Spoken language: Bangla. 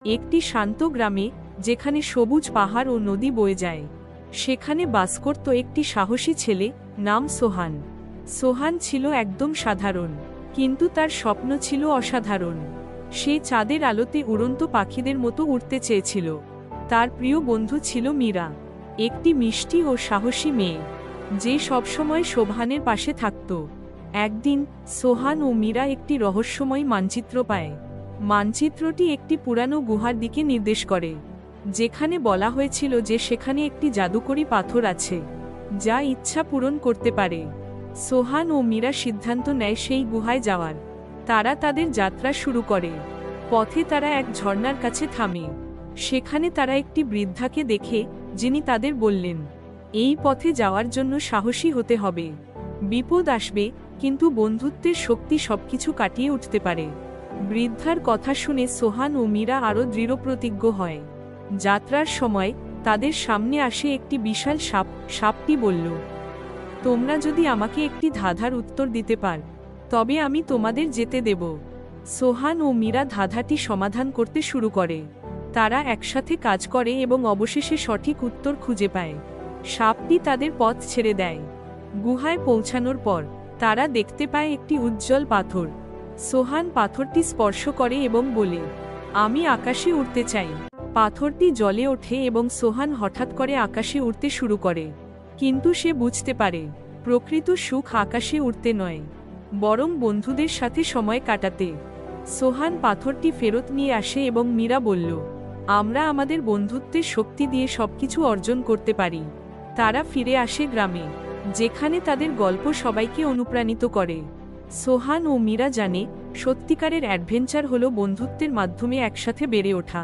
একটি শান্ত গ্রামে, যেখানে সবুজ পাহাড় ও নদী বয়ে যায়, সেখানে বাস করত একটি সাহসী ছেলে, নাম সোহান। সোহান ছিল একদম সাধারণ, কিন্তু তার স্বপ্ন ছিল অসাধারণ। সে চাঁদের আলোতে উড়ন্ত পাখিদের মতো উড়তে চেয়েছিল। তার প্রিয় বন্ধু ছিল মীরা, একটি মিষ্টি ও সাহসী মেয়ে, যে সবসময় সোহানের পাশে থাকত। একদিন সোহান ও মীরা একটি রহস্যময় মানচিত্র পায়। মানচিত্রটি একটি পুরানো গুহার দিকে নির্দেশ করে, যেখানে বলা হয়েছিল যে সেখানে একটি জাদুকরী পাথর আছে, যা ইচ্ছা পূরণ করতে পারে। সোহান ও মীরা সিদ্ধান্ত নেয় সেই গুহায় যাওয়ার। তারা তাদের যাত্রা শুরু করে। পথে তারা এক ঝর্ণার কাছে থামে। সেখানে তারা একটি বৃদ্ধাকে দেখে, যিনি তাদের বললেন, এই পথে যাওয়ার জন্য সাহসী হতে হবে। বিপদ আসবে, কিন্তু বন্ধুত্বের শক্তি সবকিছু কাটিয়ে উঠতে পারে। বৃদ্ধার কথা শুনে সোহান ও মীরা আরও দৃঢ়প্রতিজ্ঞ হয়। যাত্রার সময় তাদের সামনে আসে একটি বিশাল সাপ। সাপটি বলল, তোমরা যদি আমাকে একটি ধাঁধার উত্তর দিতে পার, তবে আমি তোমাদের যেতে দেব। সোহান ও মীরা ধাঁধাটি সমাধান করতে শুরু করে। তারা একসাথে কাজ করে এবং অবশেষে সঠিক উত্তর খুঁজে পায়। সাপটি তাদের পথ ছেড়ে দেয়। গুহায় পৌঁছানোর পর তারা দেখতে পায় একটি উজ্জ্বল পাথর। সোহান পাথরটি স্পর্শ করে এবং বলে, আমি আকাশে উড়তে চাই। পাথরটি জ্বলে ওঠে এবং সোহান হঠাৎ করে আকাশে উড়তে শুরু করে। কিন্তু সে বুঝতে পারে, প্রকৃত সুখ আকাশে উড়তে নয়, বরং বন্ধুদের সাথে সময় কাটাতে। সোহান পাথরটি ফেরত নিয়ে আসে এবং মীরা বলল, আমরা আমাদের বন্ধুত্বের শক্তি দিয়ে সবকিছু অর্জন করতে পারি। তারা ফিরে আসে গ্রামে, যেখানে তাদের গল্প সবাইকে অনুপ্রাণিত করে। সোহান ও মীরা জানে, সত্যিকারের অ্যাডভেঞ্চার হলো বন্ধুত্বের মাধ্যমে একসাথে বেড়ে ওঠা।